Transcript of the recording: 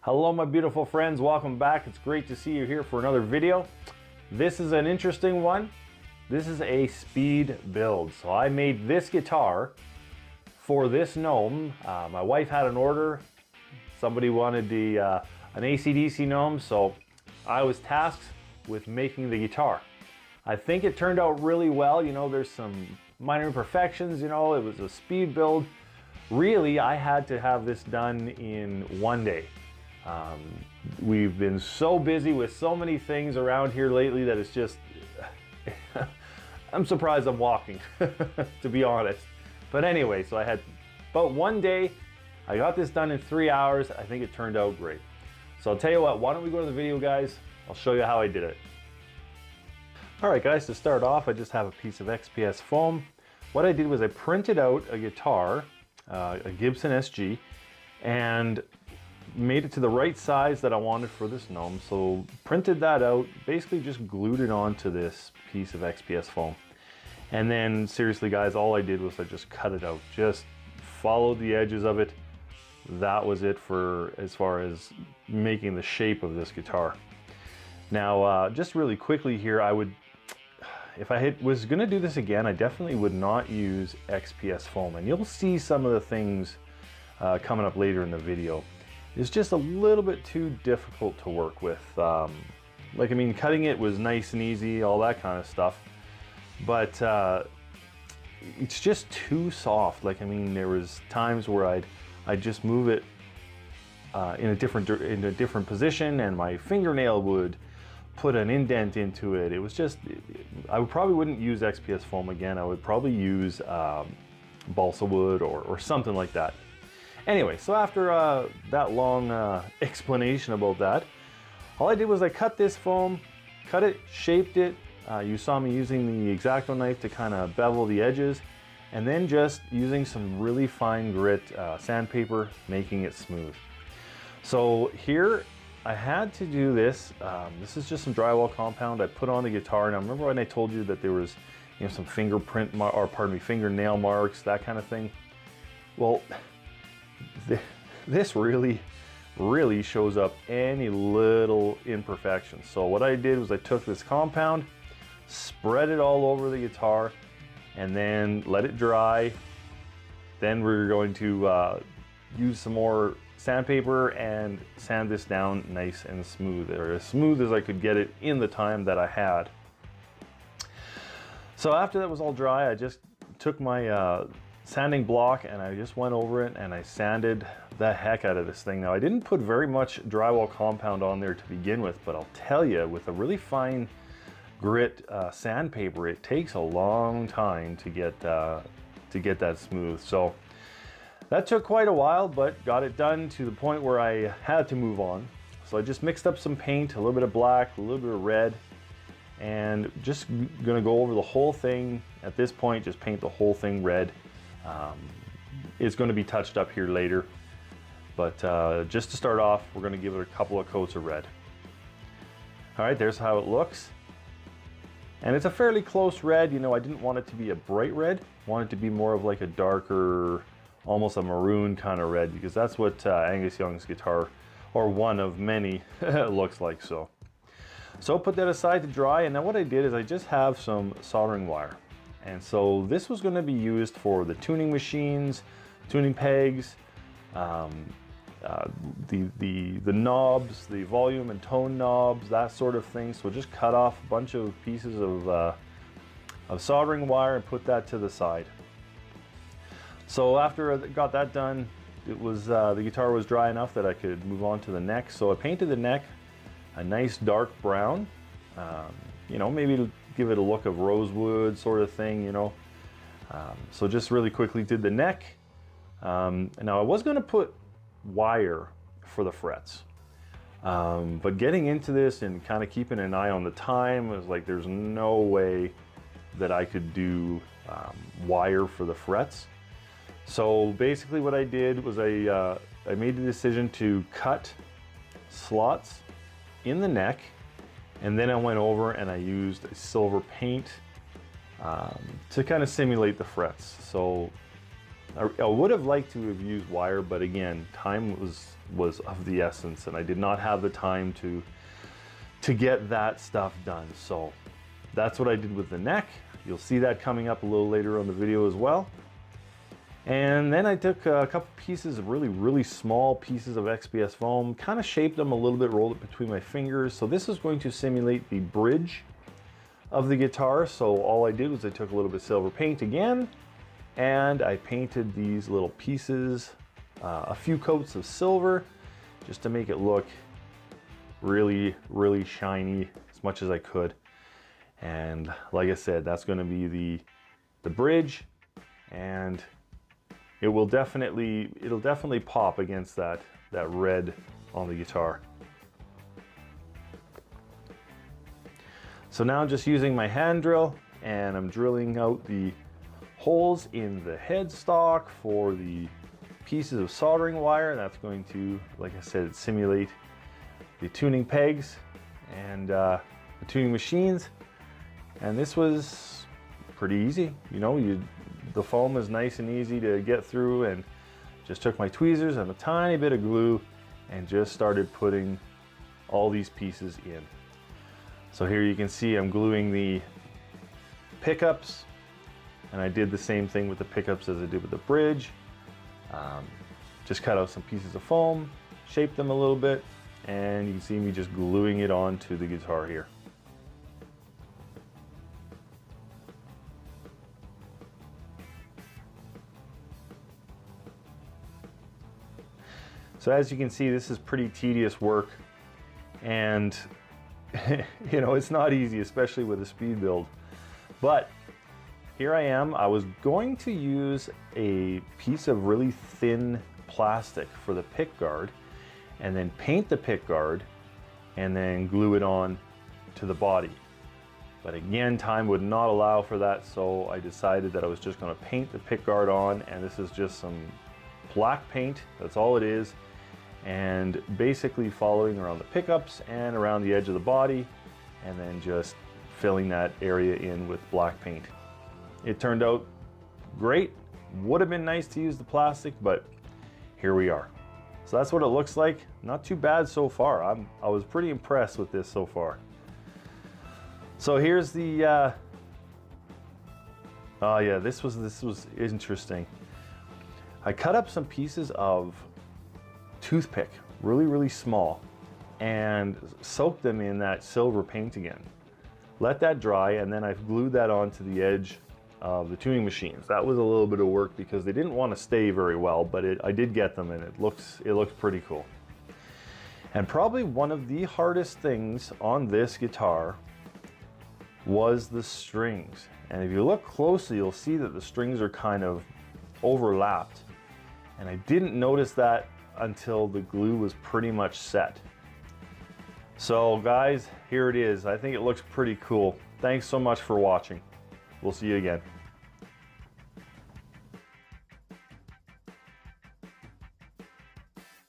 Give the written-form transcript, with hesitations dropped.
Hello my beautiful friends, welcome back. It's great to see you here for another video. This is an interesting one. This is a speed build. So I made this guitar for this Gnome. My wife had an order. Somebody wanted an AC/DC Gnome, so I was tasked with making the guitar. I think it turned out really well. You know, there's some minor imperfections, you know, it was a speed build. Really, I had to have this done in one day. We've been so busy with so many things around here lately that it's just, I'm surprised I'm walking, to be honest. But anyway, so I had about one day. I got this done in 3 hours. I think it turned out great. So I'll tell you what, why don't we go to the video, guys? I'll show you how I did it. All right, guys, to start off, I just have a piece of XPS foam. What I did was I printed out a guitar, a Gibson SG, and made it to the right size that I wanted for this Gnome. So printed that out, basically just glued it onto this piece of XPS foam. And then seriously guys, all I did was I just cut it out, just followed the edges of it. That was it for as far as making the shape of this guitar. Now, just really quickly here, I would, if I was gonna do this again, I definitely would not use XPS foam. And you'll see some of the things coming up later in the video. It's just a little bit too difficult to work with. Like, I mean, cutting it was nice and easy, all that kind of stuff. But it's just too soft. Like, I mean, there was times where I'd just move it in a different position, and my fingernail would put an indent into it. It was just, I probably wouldn't use XPS foam again. I would probably use balsa wood or something like that. Anyway, so after that long explanation about that, all I did was I cut this foam, cut it, shaped it. You saw me using the X-Acto knife to kind of bevel the edges, and then just using some really fine grit sandpaper, making it smooth. So here, I had to do this. This is just some drywall compound I put on the guitar. Now remember when I told you that there was, you know, some fingernail marks, that kind of thing? Well, this really shows up any little imperfection. So what I did was I took this compound, spread it all over the guitar, and then let it dry. Then we're going to use some more sandpaper and sand this down nice and smooth, or as smooth as I could get it in the time that I had. So after that was all dry, I just took my sanding block and I just went over it and I sanded the heck out of this thing. Now I didn't put very much drywall compound on there to begin with, but I'll tell you, with a really fine grit sandpaper, it takes a long time to get that smooth. So that took quite a while, but got it done to the point where I had to move on. So I just mixed up some paint, a little bit of black, a little bit of red, and just gonna go over the whole thing. At this point, just paint the whole thing red. It's going to be touched up here later, but just to start off, we're going to give it a couple of coats of red. All right, there's how it looks. And it's a fairly close red. You know, I didn't want it to be a bright red. I want it to be more of like a darker, almost a maroon kind of red, because that's what Angus Young's guitar, or one of many, looks like. So put that aside to dry, and then what I did is I just have some soldering wire. And so this was going to be used for the tuning machines, tuning pegs, the knobs, the volume and tone knobs, that sort of thing. So just cut off a bunch of pieces of soldering wire and put that to the side. So after I got that done, it was the guitar was dry enough that I could move on to the neck. So I painted the neck a nice dark brown. You know, maybe give it a look of rosewood sort of thing, you know. So just really quickly did the neck. Now I was going to put wire for the frets, but getting into this and kind of keeping an eye on the time, was like, there's no way that I could do wire for the frets. So basically what I did was I made the decision to cut slots in the neck. And then I went over and I used a silver paint to kind of simulate the frets. So I would have liked to have used wire, but again, time was was of the essence, and I did not have the time to get that stuff done. So that's what I did with the neck. You'll see that coming up a little later on the video as well. And then I took a couple pieces of really small pieces of XPS foam, kind of shaped them a little bit, rolled it between my fingers. So this is going to simulate the bridge of the guitar. So all I did was I took a little bit of silver paint again, and I painted these little pieces, a few coats of silver, just to make it look really shiny as much as I could. And like I said, that's going to be the bridge, and it'll definitely pop against that red on the guitar. So now I'm just using my hand drill, and I'm drilling out the holes in the headstock for the pieces of soldering wire. That's going to, like I said, simulate the tuning pegs and the tuning machines. And this was pretty easy. You know, the foam is nice and easy to get through, and just took my tweezers and a tiny bit of glue and just started putting all these pieces in. So here you can see I'm gluing the pickups, and I did the same thing with the pickups as I did with the bridge. Just cut out some pieces of foam, shaped them a little bit, and you can see me just gluing it onto the guitar here. So as you can see, this is pretty tedious work, and you know, it's not easy, especially with a speed build. But here I am. I was going to use a piece of really thin plastic for the pick guard, and then paint the pick guard, and then glue it on to the body. But again, time would not allow for that, so I decided that I was just going to paint the pick guard on, and this is just some black paint. That's all it is. And basically following around the pickups and around the edge of the body, and then just filling that area in with black paint. It turned out great. Would have been nice to use the plastic, but here we are. So that's what it looks like. Not too bad so far. I was pretty impressed with this so far. So here's the oh yeah, this was interesting. I cut up some pieces of toothpick, really small, and soaked them in that silver paint again. Let that dry, and then I've glued that onto the edge of the tuning machines. That was a little bit of work because they didn't want to stay very well, but I did get them, and it looks pretty cool. And probably one of the hardest things on this guitar was the strings. And if you look closely, you'll see that the strings are kind of overlapped. And I didn't notice that until the glue was pretty much set. So guys, here it is. I think it looks pretty cool. Thanks so much for watching. We'll see you again.